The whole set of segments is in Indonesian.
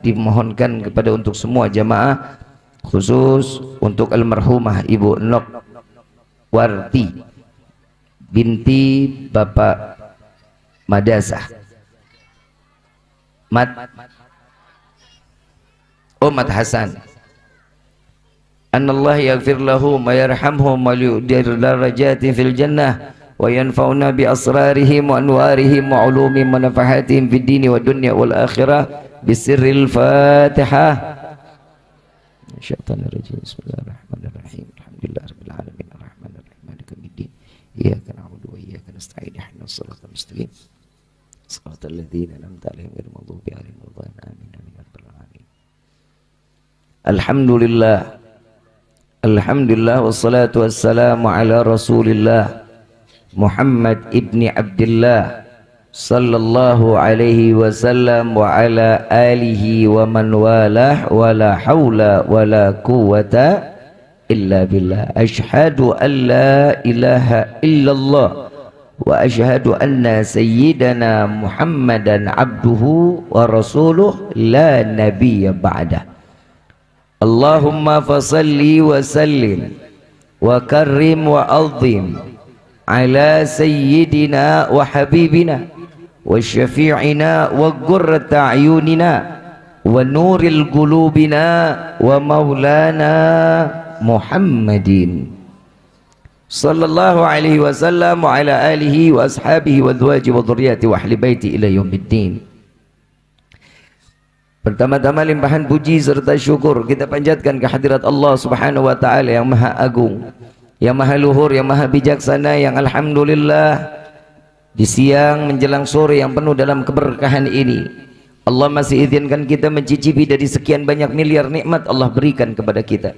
dimohonkan kepada untuk semua jamaah, khusus untuk almarhumah Ibu Nok Warti binti Bapak Madasah Mat Hasan, anallah yaghfir lahum wa yarhamhum wa yudir darajati fil jannah wa yanfa'una bi asrarihim wa anwarihim wa ulumihim wa nafahatihim fid dini wa dunya wal akhirah bisirril Fatihah. Syaitanir rajim. Bismillahirrahmanirrahim. Alhamdulillahirabbil alamin arrahmanir rahim maliki yaumiddin. Iyyaka na'budu wa iyyaka nasta'in ihdinas siratal mustaqim. Shiratal ladzina an'amta 'alaihim ghairil maghdubi 'alaihim waladdallin. Amin amin ya rabbal alamin. Alhamdulillah. Alhamdulillah wassalatu wassalamu ala Rasulillah Muhammad ibni Abdullah sallallahu alaihi wasallam wa ala alihi wa man walah wa la hawla wa la quwwata illa billah. Ashhadu an la ilaha illallah wa ashhadu anna sayyidana Muhammadan abduhu wa rasuluh la nabiyya ba'dah. Allahumma fasalli wa sallim wa karrim wa azim ala sayyidina wa habibina wa syafi'ina wa qurrata a'yunina wa nuril qulubina wa maulana Muhammadin sallallahu alaihi wasallam wa ala alihi wa ashabihi wa azwaji wa dhurriyyati wa ahli baiti ila yaumiddin. Pertama-tama limpahan puji serta syukur kita panjatkan kehadirat Allah Subhanahu wa taala yang Maha Agung, yang Maha Luhur, yang Maha Bijaksana, yang alhamdulillah di siang menjelang sore yang penuh dalam keberkahan ini Allah masih izinkan kita mencicipi dari sekian banyak miliar nikmat Allah berikan kepada kita,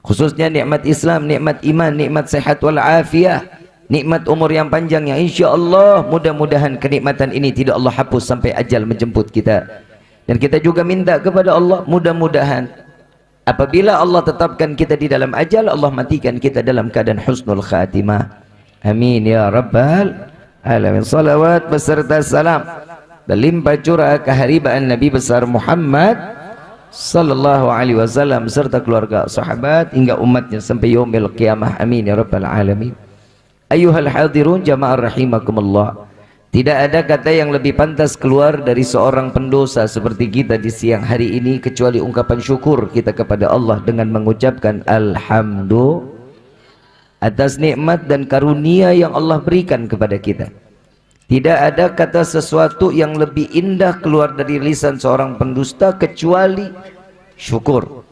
khususnya nikmat Islam, nikmat iman, nikmat sehat wal afiah, nikmat umur yang panjang yang insyaallah mudah-mudahan kenikmatan ini tidak Allah hapus sampai ajal menjemput kita. Dan kita juga minta kepada Allah mudah-mudahan apabila Allah tetapkan kita di dalam ajal, Allah matikan kita dalam keadaan husnul khatimah. Amin ya rabbal alamin. Salawat beserta salam berlimpah curah keharibaan Nabi besar Muhammad sallallahu alaihi wasallam serta keluarga, sahabat hingga umatnya sampai yaumil qiyamah. Amin ya rabbal alamin. Ayyuhal hadirun jamaah rahimakumullah. Tidak ada kata yang lebih pantas keluar dari seorang pendosa seperti kita di siang hari ini kecuali ungkapan syukur kita kepada Allah dengan mengucapkan alhamdulillah atas nikmat dan karunia yang Allah berikan kepada kita. Tidak ada kata sesuatu yang lebih indah keluar dari lisan seorang pendusta kecuali syukur.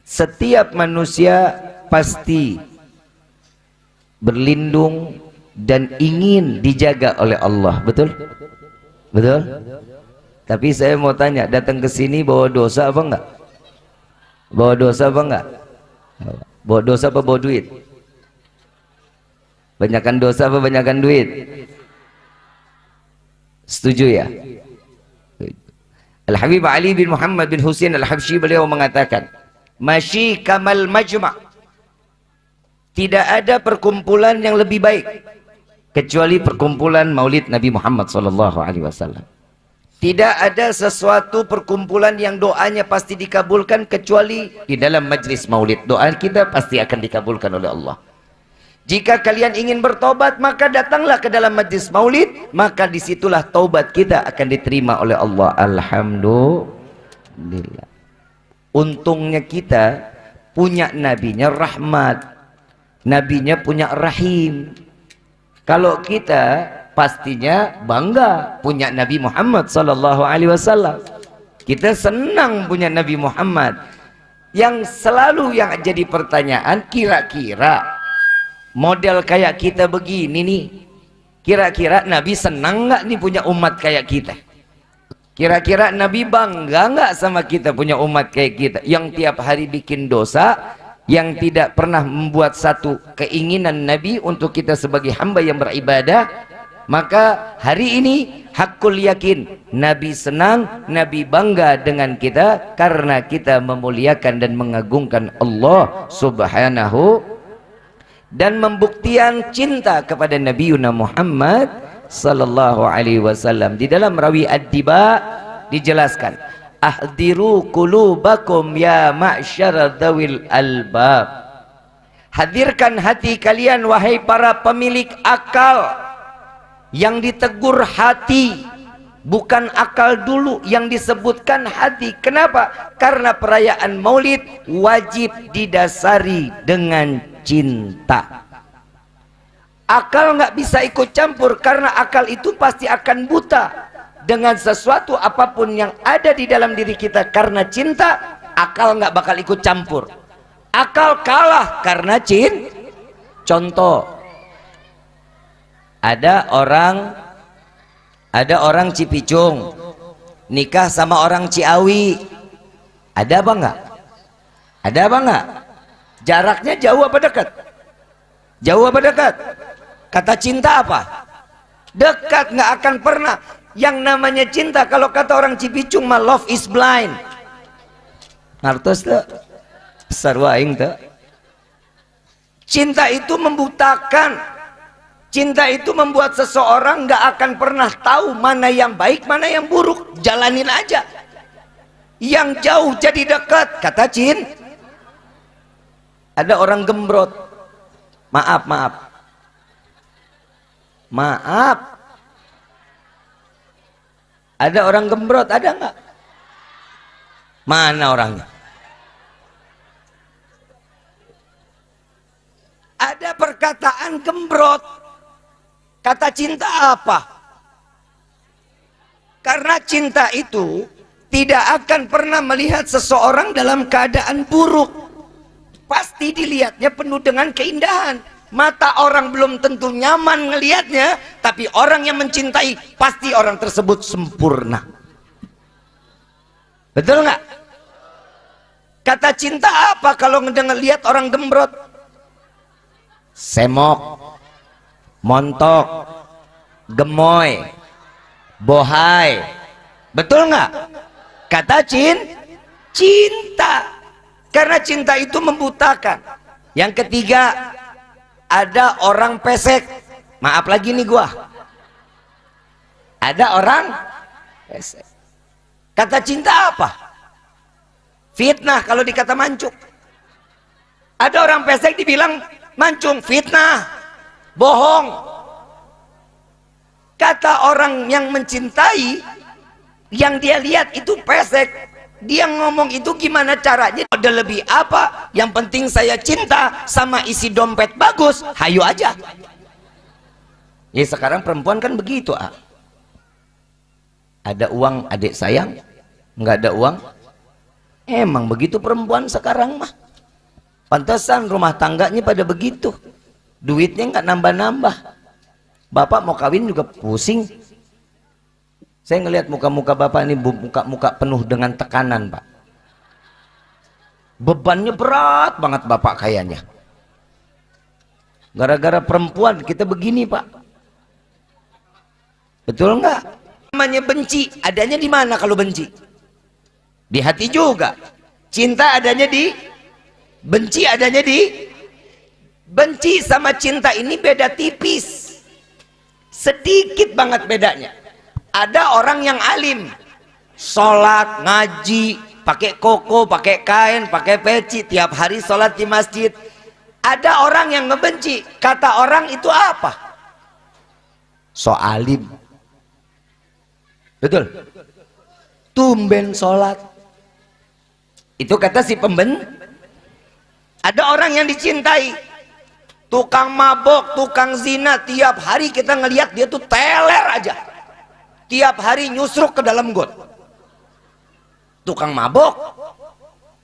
Setiap manusia pasti berlindung dan ingin dijaga oleh Allah, betul? Betul? Tapi saya mau tanya, datang ke sini bawa dosa apa enggak? Bawa dosa apa enggak? Bawa dosa apa bawa duit? Banyakan dosa apa banyakan duit? Setuju ya? Al-Habib Ali bin Muhammad bin Husain Al-Habsyi beliau mengatakan, "Masyi kamal majma'." Tidak ada perkumpulan yang lebih baik kecuali perkumpulan Maulid Nabi Muhammad SAW. Tidak ada sesuatu perkumpulan yang doanya pasti dikabulkan kecuali di dalam majlis Maulid. Doa kita pasti akan dikabulkan oleh Allah. Jika kalian ingin bertobat, maka datanglah ke dalam majlis Maulid, maka disitulah taubat kita akan diterima oleh Allah. Alhamdulillah. Untungnya kita punya nabinya rahmat, nabinya punya rahim. Kalau kita pastinya bangga punya Nabi Muhammad sallallahu alaihi wasallam. Kita senang punya Nabi Muhammad. Yang selalu yang jadi pertanyaan, kira-kira model kayak kita begini nih, kira-kira Nabi senang nggak nih punya umat kayak kita? Kira-kira Nabi bangga nggak sama kita punya umat kayak kita yang tiap hari bikin dosa, yang tidak pernah membuat satu keinginan Nabi untuk kita sebagai hamba yang beribadah? Maka hari ini hakul yakin Nabi senang, Nabi bangga dengan kita karena kita memuliakan dan mengagungkan Allah Subhanahu, dan membuktikan cinta kepada Nabi Muhammad sallallahu alaihi wasallam. Di dalam rawi Ad-Diba dijelaskan, ahdiru qulubakum ya ma'syara dzawil albab. Hadirkan hati kalian wahai para pemilik akal. Yang ditegur hati, bukan akal dulu, yang disebutkan hati. Kenapa? Karena perayaan Maulid wajib didasari dengan cinta. Akal nggak bisa ikut campur, karena akal itu pasti akan buta dengan sesuatu apapun yang ada di dalam diri kita. Karena cinta, akal nggak bakal ikut campur. Akal kalah karena cinta. Contoh, ada orang Cipicung nikah sama orang Ciawi. Ada apa enggak? Ada apa enggak? Jaraknya jauh apa dekat? Jauh apa dekat? Kata cinta apa? Dekat, nggak akan pernah. Yang namanya cinta, kalau kata orang Cipicung mah love is blind. Ngertos tuh? Sarwa aing tuh. Cinta itu membutakan. Cinta itu membuat seseorang nggak akan pernah tahu mana yang baik, mana yang buruk. Jalanin aja. Yang jauh jadi dekat, kata Cin. Ada orang gembrot. Maaf. Ada orang gembrot, ada nggak? Mana orangnya? Ada perkataan gembrot. Kata cinta apa? Karena cinta itu tidak akan pernah melihat seseorang dalam keadaan buruk. Pasti dilihatnya penuh dengan keindahan. Mata orang belum tentu nyaman ngelihatnya, tapi orang yang mencintai pasti orang tersebut sempurna. Betul nggak? Kata cinta apa kalau ngedengar lihat orang gembrot? Semok, montok, gemoy, bohai. Betul nggak? Kata cinta. Karena cinta itu membutakan. Yang ketiga, ada orang pesek. Maaf lagi nih gua. Ada orang pesek. Kata cinta apa? Fitnah kalau dikata mancung. Ada orang pesek dibilang mancung, fitnah, bohong. Kata orang yang mencintai, yang dia lihat itu pesek, dia ngomong itu gimana caranya? Ada lebih apa? Yang penting saya cinta sama isi dompet bagus, hayu aja. Ya sekarang perempuan kan begitu. Ada uang adik sayang, nggak ada uang. Emang begitu perempuan sekarang mah. Pantesan rumah tangganya pada begitu. Duitnya nggak nambah-nambah. Bapak mau kawin juga pusing. Saya ngelihat muka-muka bapak ini, muka-muka penuh dengan tekanan, Pak. Bebannya berat banget bapak kayaknya. Gara-gara perempuan kita begini, Pak. Betul nggak? Namanya benci, adanya di mana kalau benci? Di hati juga. Cinta adanya di, benci adanya di. Benci sama cinta ini beda tipis. Sedikit banget bedanya. Ada orang yang alim, sholat, ngaji, pakai koko, pakai kain, pakai peci, tiap hari sholat di masjid. Ada orang yang ngebenci, kata orang itu apa? So alim. Betul? Tumben sholat. Itu kata si pemben. Ada orang yang dicintai, tukang mabok, tukang zina, tiap hari kita ngelihat dia tuh teler aja. Tiap hari nyusruk ke dalam got. Tukang mabok.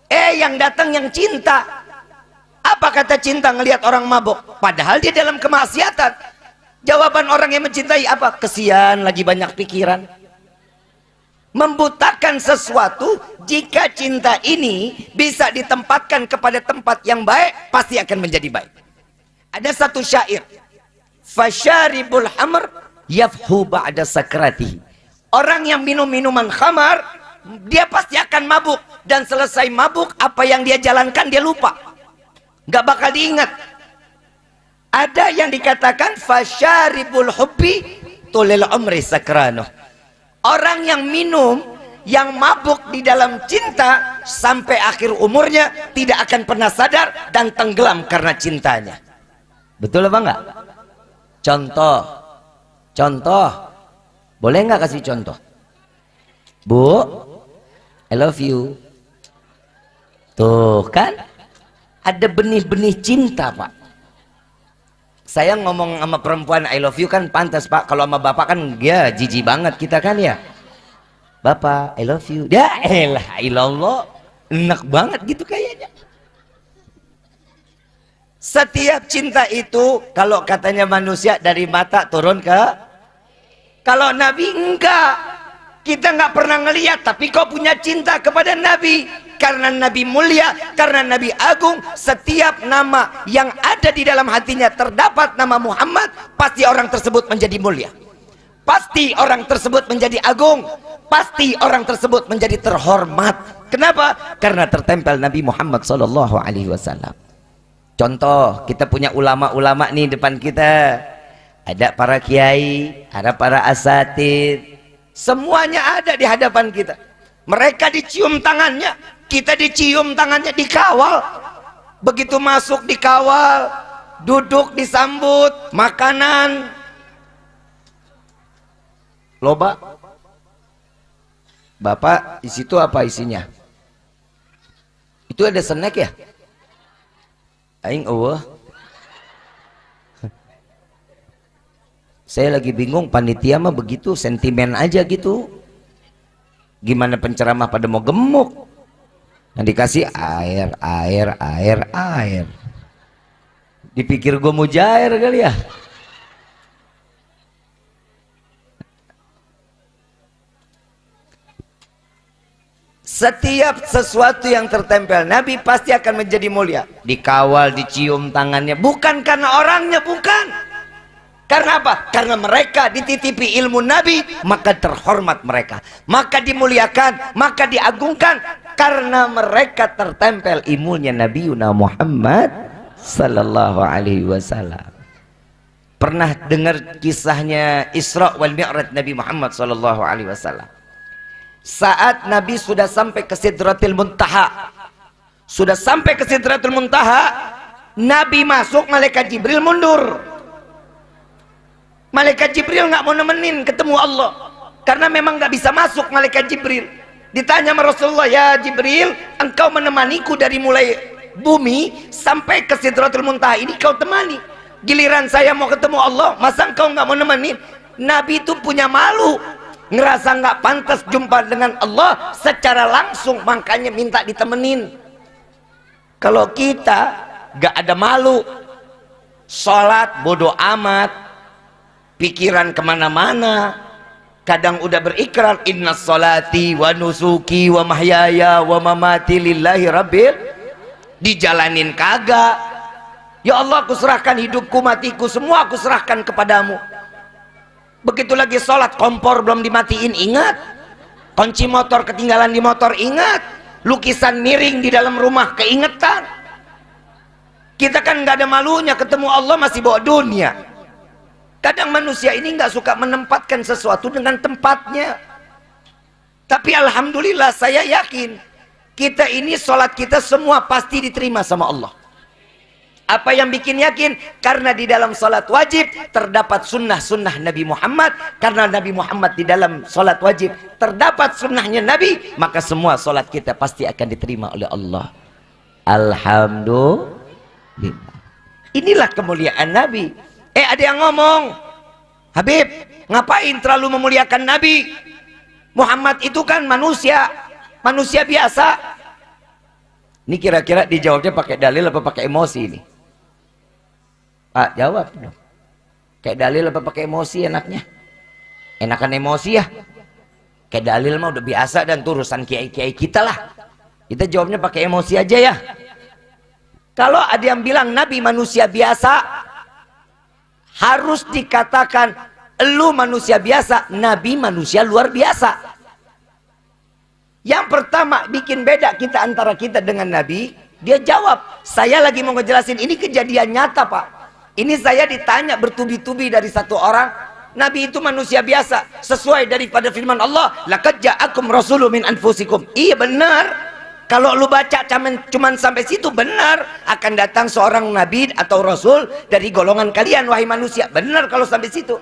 Yang datang yang cinta. Apa kata cinta ngelihat orang mabok? Padahal dia dalam kemaksiatan. Jawaban orang yang mencintai apa? Kesian, lagi banyak pikiran. Membutakan sesuatu. Jika cinta ini bisa ditempatkan kepada tempat yang baik, pasti akan menjadi baik. Ada satu syair. Fasyaribul hamr yafhu ba'da sakratihi. Orang yang minum minuman khamar, dia pasti akan mabuk, dan selesai mabuk apa yang dia jalankan dia lupa, nggak bakal diingat. Ada yang dikatakan fasyaribul hubbi tulil umri sakrano. Orang yang minum, yang mabuk di dalam cinta sampai akhir umurnya tidak akan pernah sadar dan tenggelam karena cintanya. Betul apa enggak? Contoh, boleh nggak kasih contoh? Bu, I love you. Tuh kan, ada benih-benih cinta Pak. Saya ngomong sama perempuan I love you kan pantas Pak. Kalau sama bapak kan ya jijik banget kita kan ya. Bapak I love you. Ya elah ilallah, enak banget gitu kayaknya. Setiap cinta itu kalau katanya manusia dari mata turun ke, kalau Nabi enggak. Kita nggak pernah ngelihat tapi kau punya cinta kepada Nabi. Karena Nabi mulia, karena Nabi agung. Setiap nama yang ada di dalam hatinya terdapat nama Muhammad, pasti orang tersebut menjadi mulia, pasti orang tersebut menjadi agung, pasti orang tersebut menjadi terhormat. Kenapa? Karena tertempel Nabi Muhammad SAW. Contoh, kita punya ulama-ulama nih depan kita. Ada para kiai, ada para asatid, semuanya ada di hadapan kita. Mereka dicium tangannya, kita dicium tangannya, dikawal. Begitu masuk dikawal, duduk disambut, makanan loba. Bapak, di situ apa isinya? Itu ada snack ya? Aing eueuh. Saya lagi bingung, panitia mah begitu, sentimen aja gitu. Gimana penceramah pada mau gemuk? Yang dikasih air. Dipikir gue mujair kali ya. Setiap sesuatu yang tertempel Nabi pasti akan menjadi mulia. Dikawal, dicium tangannya, bukan karena orangnya, bukan. Karena apa? Karena mereka dititipi ilmu Nabi, maka terhormat mereka, maka dimuliakan, maka diagungkan, karena mereka tertempel ilmunya Nabiuna Muhammad sallallahu alaihi wasallam. Pernah dengar kisahnya Isra wal Mi'raj Nabi Muhammad sallallahu alaihi wasallam? Saat Nabi sudah sampai ke Sidratil Muntaha, sudah sampai ke Sidratil Muntaha, Nabi masuk, malaikat Jibril mundur. Malaikat Jibril nggak mau nemenin ketemu Allah, karena memang nggak bisa masuk malaikat Jibril. Ditanya sama Rasulullah, ya Jibril, engkau menemaniku dari mulai bumi sampai ke Sidratul Muntaha ini kau temani. Giliran saya mau ketemu Allah, masa engkau nggak mau nemenin? Nabi itu punya malu, ngerasa nggak pantas jumpa dengan Allah secara langsung, makanya minta ditemenin. Kalau kita nggak ada malu, sholat bodoh amat, pikiran kemana-mana, kadang udah berikrar inna sholati wa nusuki wa mahyaya wa mamati lillahi rabbil, dijalanin kagak. Ya Allah, aku serahkan hidupku, matiku, semua aku serahkan kepadamu. Begitu lagi sholat, kompor belum dimatiin, ingat. Kunci motor ketinggalan di motor, ingat. Lukisan miring di dalam rumah, keingetan. Kita kan nggak ada malunya ketemu Allah, masih bawa dunia. Kadang manusia ini nggak suka menempatkan sesuatu dengan tempatnya. Tapi alhamdulillah saya yakin kita ini sholat kita semua pasti diterima sama Allah. Apa yang bikin yakin? Karena di dalam sholat wajib terdapat sunnah-sunnah Nabi Muhammad. Karena Nabi Muhammad di dalam sholat wajib terdapat sunnahnya Nabi, maka semua sholat kita pasti akan diterima oleh Allah. Alhamdulillah. Inilah kemuliaan Nabi. Ada yang ngomong, Habib, ngapain terlalu memuliakan Nabi? Muhammad itu kan manusia biasa. Ini kira-kira dijawabnya pakai dalil apa pakai emosi ini? Pak, jawab dong. Kayak dalil apa pakai emosi enaknya? Enakan emosi ya. Kayak dalil mah udah biasa dan urusan kiai-kiai kita lah. Kita jawabnya pakai emosi aja ya. Kalau ada yang bilang Nabi manusia biasa, harus dikatakan lu manusia biasa, Nabi manusia luar biasa. Yang pertama bikin beda kita antara kita dengan Nabi, dia jawab, saya lagi mau ngejelasin ini kejadian nyata Pak. Ini saya ditanya bertubi-tubi dari satu orang, Nabi itu manusia biasa, sesuai daripada firman Allah, laqad ja'akum rasulun min anfusikum. Iya benar. Kalau lu baca cuman sampai situ, benar, akan datang seorang nabi atau rasul dari golongan kalian wahai manusia. Benar kalau sampai situ.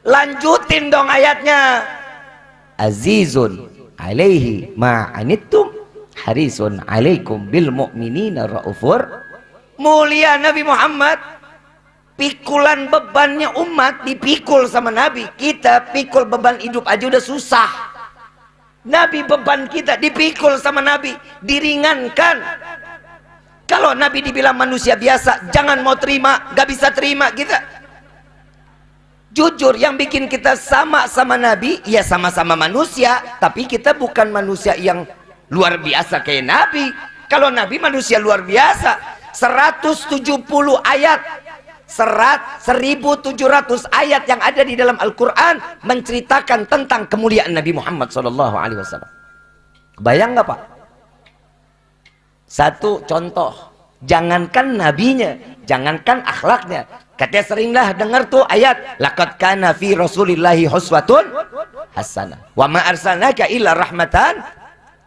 Lanjutin dong ayatnya. Azizun alaihi ma anittum harisun alaikum bil mu'minina raufur. Mulia Nabi Muhammad, pikulan bebannya umat dipikul sama Nabi. Kita pikul beban hidup aja udah susah. Nabi beban kita dipikul sama Nabi, diringankan. Kalau Nabi dibilang manusia biasa, jangan mau terima, gak bisa terima kita. Jujur, yang bikin kita sama sama Nabi, ya sama-sama manusia, tapi kita bukan manusia yang luar biasa kayak Nabi. Kalau Nabi manusia luar biasa, 170 ayat, 1700 ayat yang ada di dalam Al-Quran menceritakan tentang kemuliaan Nabi Muhammad SAW. Kebayang nggak Pak? Satu contoh, jangankan nabinya, jangankan akhlaknya. Katanya seringlah dengar tuh ayat, laqad kana fi rasulillahi huswatun hasanah wa ma arsalnaka illa rahmatan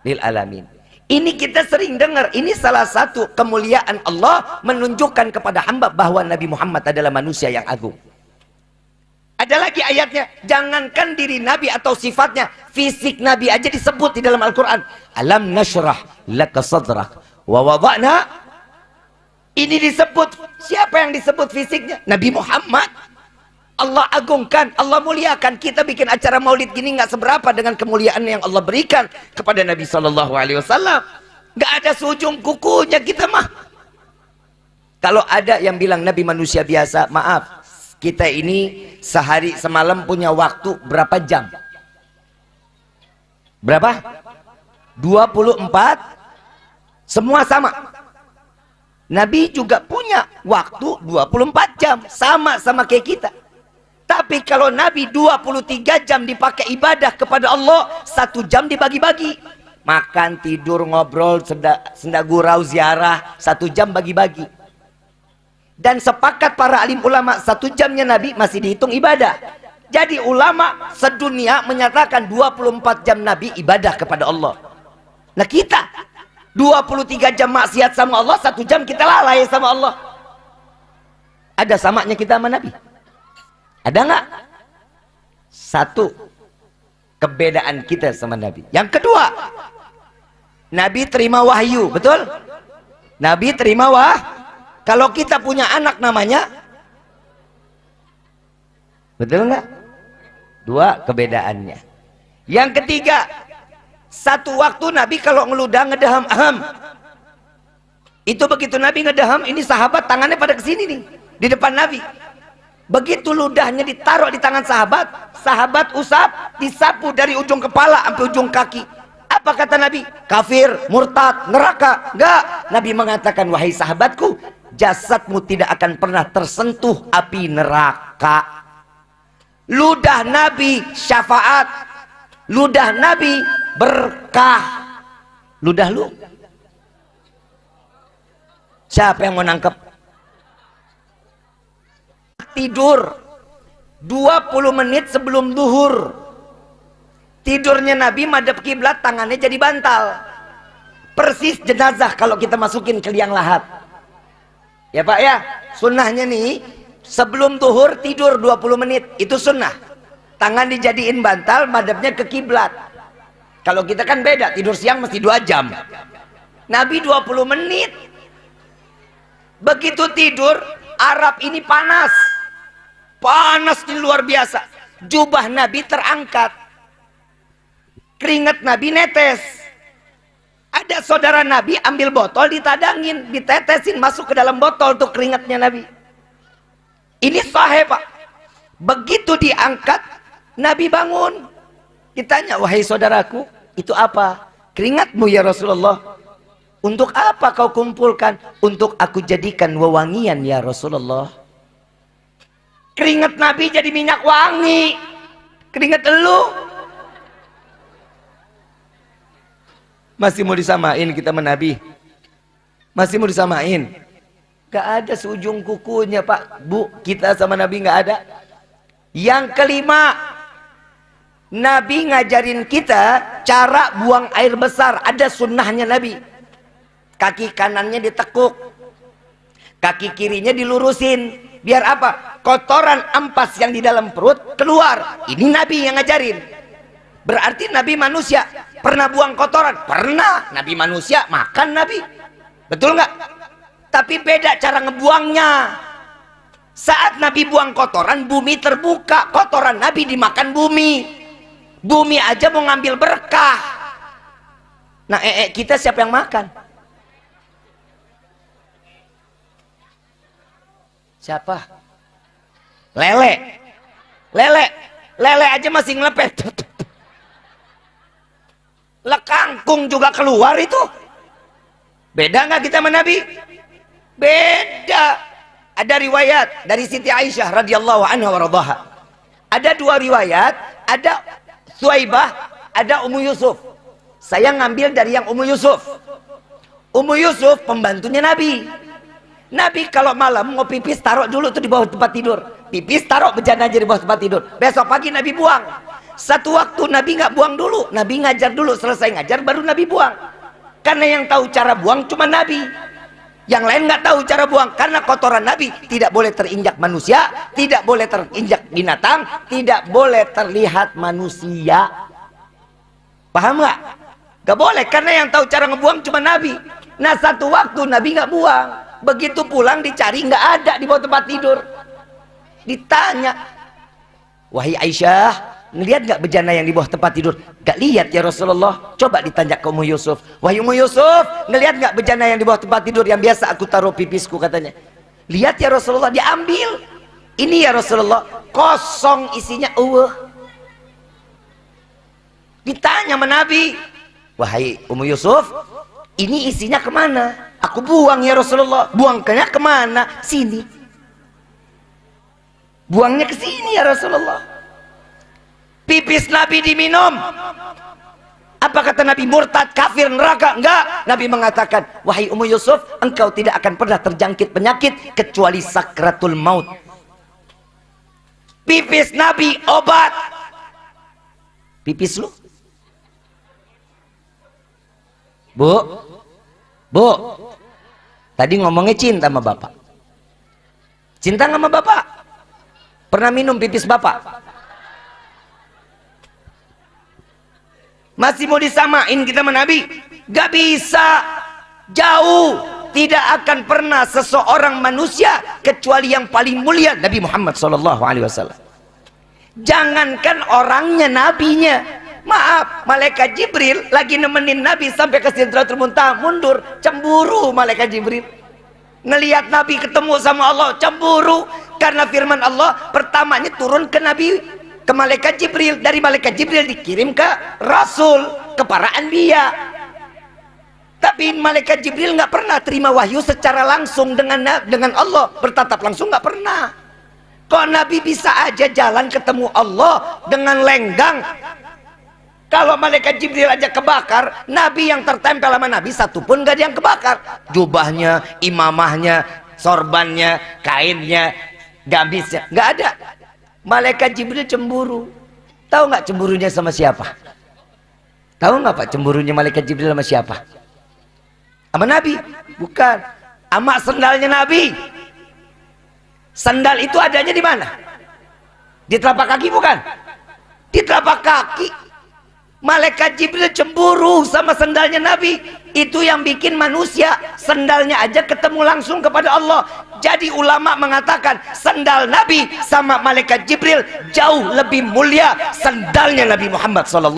lil alamin. Ini kita sering dengar. Ini salah satu kemuliaan Allah menunjukkan kepada hamba bahwa Nabi Muhammad adalah manusia yang agung. Ada lagi ayatnya, jangankan diri Nabi atau sifatnya, fisik Nabi aja disebut di dalam Al-Quran. Alam nashrah laka sadrak wa wada'na. Ini disebut. Siapa yang disebut fisiknya? Nabi Muhammad. Allah agungkan, Allah muliakan. Kita bikin acara maulid gini nggak seberapa dengan kemuliaan yang Allah berikan kepada Nabi SAW. Nggak ada seujung kukunya kita mah. Kalau ada yang bilang Nabi manusia biasa, maaf, kita ini sehari semalam punya waktu berapa jam? Berapa? 24. Semua sama. Nabi juga punya waktu 24 jam, sama kayak kita. Tapi kalau Nabi 23 jam dipakai ibadah kepada Allah, 1 jam dibagi-bagi. Makan, tidur, ngobrol, senda gurau, ziarah, 1 jam bagi-bagi. Dan sepakat para alim ulama, 1 jamnya Nabi masih dihitung ibadah. Jadi ulama sedunia menyatakan 24 jam Nabi ibadah kepada Allah. Nah kita 23 jam maksiat sama Allah, 1 jam kita lalai sama Allah. Ada samanya kita sama Nabi? Ada nggak? Satu keberadaan kita sama Nabi. Yang kedua, Nabi terima wahyu, betul? Nabi terima kalau kita punya anak namanya, betul nggak? 2 kebedaannya. Yang ketiga, satu waktu Nabi kalau ngeludah ngedaham, itu begitu Nabi ngedaham, ini sahabat tangannya pada kesini nih di depan Nabi. Begitu ludahnya ditaruh di tangan sahabat, sahabat usap, disapu dari ujung kepala sampai ujung kaki. Apa kata Nabi? Kafir, murtad, neraka. Enggak. Nabi mengatakan, wahai sahabatku, jasadmu tidak akan pernah tersentuh api neraka. Ludah Nabi syafaat, ludah Nabi berkah. Ludah lu, siapa yang mau nangkep? Tidur 20 menit sebelum duhur. Tidurnya Nabi madhep kiblat, tangannya jadi bantal. Persis jenazah kalau kita masukin ke liang lahat. Ya Pak ya, sunnahnya nih sebelum duhur tidur 20 menit, itu sunnah. Tangan dijadiin bantal, madhepnya ke kiblat. Kalau kita kan beda, tidur siang mesti 2 jam. Nabi 20 menit. Begitu tidur, Arab ini panas. Panas ini luar biasa. Jubah Nabi terangkat. Keringat Nabi netes. Ada saudara Nabi ambil botol, ditadangin, ditetesin masuk ke dalam botol tuh keringatnya Nabi. Ini sahih Pak. Begitu diangkat, Nabi bangun. Ditanya, wahai saudaraku, itu apa? Keringatmu ya Rasulullah. Untuk apa kau kumpulkan? Untuk aku jadikan wewangian ya Rasulullah. Keringat Nabi jadi minyak wangi. Keringat elu masih mau disamain kita sama Nabi? Masih mau disamain? Gak ada seujung kukunya Pak Bu. Kita sama Nabi gak ada. Yang kelima, Nabi ngajarin kita cara buang air besar. Ada sunnahnya Nabi. Kaki kanannya ditekuk, kaki kirinya dilurusin. Biar apa? Kotoran ampas yang di dalam perut keluar. Ini Nabi yang ngajarin. Berarti Nabi manusia. Pernah buang kotoran? Pernah. Nabi manusia, makan Nabi. Betul nggak? Tapi beda cara ngebuangnya. Saat Nabi buang kotoran, bumi terbuka. Kotoran Nabi dimakan bumi. Bumi aja mau ngambil berkah. Nah, kita siapa yang makan? Siapa? Lele. Lele aja masih ngelepet. Lekangkung juga keluar itu. Beda nggak kita sama Nabi? Beda. Ada riwayat dari Siti Aisyah radhiyallahu anha wa radhaha. Ada dua riwayat, ada Suwaibah, ada Ummu Yusuf. Saya ngambil dari yang Ummu Yusuf. Ummu Yusuf pembantunya Nabi. Nabi kalau malam mau pipis taruh dulu tuh di bawah tempat tidur. Pipis taruh bejana aja di bawah tempat tidur. Besok pagi Nabi buang. Satu waktu Nabi nggak buang dulu, Nabi ngajar dulu, selesai ngajar baru Nabi buang. Karena yang tahu cara buang cuma Nabi. Yang lain nggak tahu cara buang. Karena kotoran Nabi tidak boleh terinjak manusia, tidak boleh terinjak binatang, tidak boleh terlihat manusia. Paham nggak? Nggak boleh, karena yang tahu cara ngebuang cuma Nabi. Nah, satu waktu Nabi nggak buang. Begitu pulang dicari nggak ada di bawah tempat tidur. Ditanya, wahai Aisyah, ngelihat nggak bejana yang di bawah tempat tidur? Gak lihat ya Rasulullah. Coba ditanya ke Ummu Yusuf. Wahai Ummu Yusuf, ngelihat nggak bejana yang di bawah tempat tidur yang biasa aku taruh pipisku, katanya. Lihat ya Rasulullah. Diambil. Ini ya Rasulullah, kosong isinya. Ditanya sama Nabi, wahai Ummu Yusuf, ini isinya kemana? Aku buang ya Rasulullah. Buangnya kemana? Sini. Buangnya ke sini ya Rasulullah. Pipis Nabi diminum. Apa kata Nabi? Murtad, kafir, neraka? Enggak. Nabi mengatakan, wahai Ummu Yusuf, engkau tidak akan pernah terjangkit penyakit kecuali sakratul maut. Pipis Nabi obat. Pipis lu? Bu, tadi ngomongnya cinta sama bapak. Cinta sama bapak? Pernah minum pipis bapak? Masih mau disamain kita sama Nabi? Gak bisa. Jauh. Tidak akan pernah seseorang manusia kecuali yang paling mulia, Nabi Muhammad SAW. Jangankan orangnya, nabinya. Maaf, malaikat Jibril lagi nemenin Nabi sampai ke Sidratul Muntaha, mundur, cemburu malaikat Jibril. Ngelihat Nabi ketemu sama Allah, cemburu. Karena firman Allah pertamanya turun ke Nabi, ke malaikat Jibril. Dari malaikat Jibril dikirim ke Rasul, ke para anbiya. Tapi malaikat Jibril nggak pernah terima wahyu secara langsung dengan Allah, bertatap langsung nggak pernah. Kok Nabi bisa aja jalan ketemu Allah dengan lenggang? Kalau malaikat Jibril aja kebakar, Nabi yang tertempel sama Nabi satu pun gak ada yang kebakar. Jubahnya, imamahnya, sorbannya, kainnya, gamisnya, gak ada. Malaikat Jibril cemburu. Tahu nggak cemburunya sama siapa? Tahu nggak Pak cemburunya malaikat Jibril sama siapa? Sama Nabi? Bukan. Sama sendalnya Nabi. Sandal itu adanya di mana? Di telapak kaki bukan? Di telapak kaki. Malaikat Jibril cemburu sama sendalnya Nabi. Itu yang bikin manusia sendalnya aja ketemu langsung kepada Allah. Jadi ulama mengatakan sendal Nabi sama malaikat Jibril jauh lebih mulia sendalnya Nabi Muhammad SAW.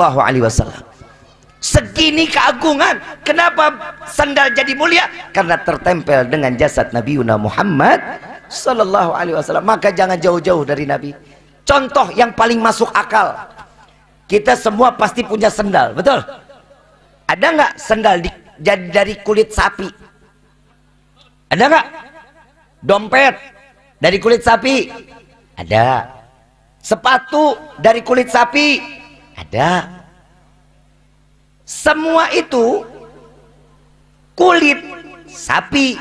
Segini keagungan. Kenapa sandal jadi mulia? Karena tertempel dengan jasad Nabi Muhammad SAW. Maka jangan jauh-jauh dari Nabi. Contoh yang paling masuk akal, kita semua pasti punya sendal, betul? Ada nggak sendal dari kulit sapi? Ada nggak? Dompet dari kulit sapi? Ada. Sepatu dari kulit sapi? Ada. Semua itu kulit sapi.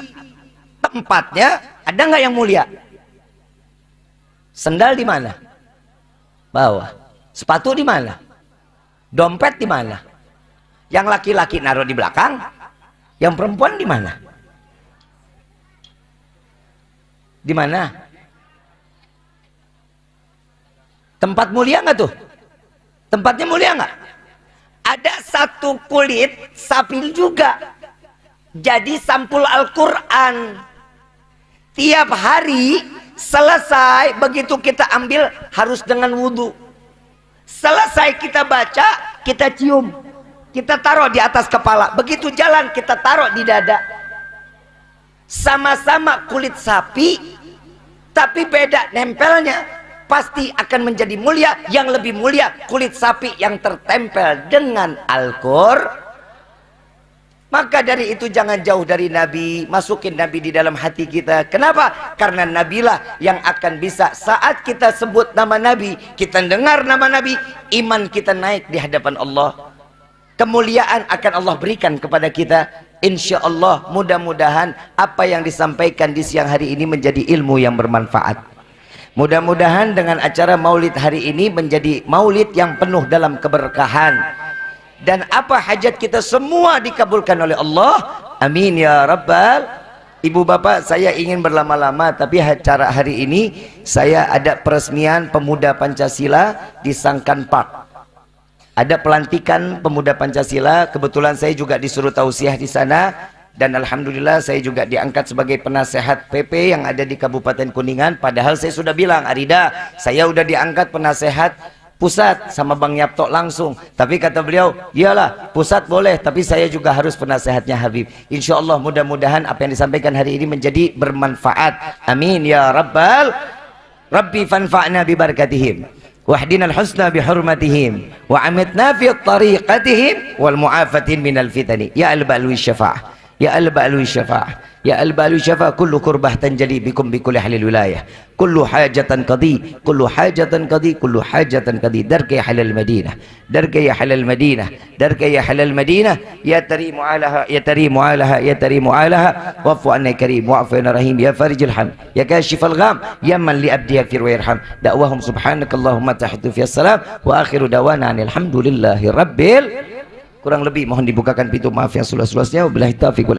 Tempatnya ada nggak yang mulia? Sendal di mana? Bawah. Sepatu di mana? Dompet di mana? Yang laki-laki naruh di belakang, yang perempuan di mana? Di mana? Tempat mulia nggak tuh? Tempatnya mulia nggak? Ada satu kulit sapi juga. Jadi sampul Al-Quran. Tiap hari selesai, begitu kita ambil harus dengan wudhu. Selesai kita baca, kita cium. Kita taruh di atas kepala. Begitu jalan kita taruh di dada. Sama-sama kulit sapi, tapi beda nempelnya. Pasti akan menjadi mulia. Yang lebih mulia kulit sapi yang tertempel dengan Al-Quran. Maka dari itu jangan jauh dari Nabi. Masukin Nabi di dalam hati kita. Kenapa? Karena Nabilah yang akan bisa saat kita sebut nama Nabi, kita dengar nama Nabi, iman kita naik di hadapan Allah. Kemuliaan akan Allah berikan kepada kita. Insya Allah mudah-mudahan apa yang disampaikan di siang hari ini menjadi ilmu yang bermanfaat. Mudah-mudahan dengan acara maulid hari ini menjadi maulid yang penuh dalam keberkahan. Dan apa hajat kita semua dikabulkan oleh Allah. Amin ya Rabbal. Ibu bapak, saya ingin berlama-lama, tapi acara hari ini saya ada peresmian pemuda Pancasila di Sangkan Park. Ada pelantikan pemuda Pancasila. Kebetulan saya juga disuruh tausiah di sana. Dan alhamdulillah saya juga diangkat sebagai penasehat PP yang ada di Kabupaten Kuningan. Padahal saya sudah bilang, Arida, saya sudah diangkat penasehat pusat sama Bang Yapto langsung. Tapi kata beliau, iyalah pusat boleh, tapi saya juga harus penasehatnya Habib. Insya Allah mudah-mudahan apa yang disampaikan hari ini menjadi bermanfaat. Amin ya Rabbal. Rabbi fanfa'na bi barakatihim. Wahdinal husna bi hurmatihim. Wa amitna fi tariqatihim wal mu'afatin minal fitani. Ya al-ba'lu syafa'ah. Ya al-ba'lu syafa'ah. Ya al-ba'lu syafa'ah. Kullu kurbah tanjali bikum bikulli halil wilayah. Kullu hajatan qadi. Kullu hajatan qadi. Kullu hajatan qadi. Darka ya halal Madinah. Darka ya halal Madinah. Darka ya halal Madinah. Ya tarimu alaha. Ya tarimu alaha. Ya tarimu alaha. Wafu anna karim. Wa'fu anna rahim. Ya farijul ham. Ya kashifal gham. Ya man li abdiya fir wa yarham. Da'wahum subhanakallahumma tahitu fi assalam. Wa akhiru dawana alhamdulillahi rabbil. Kurang lebih mohon dibukakan pintu maaf yang seluas-luasnya. Wabillahi taufiq.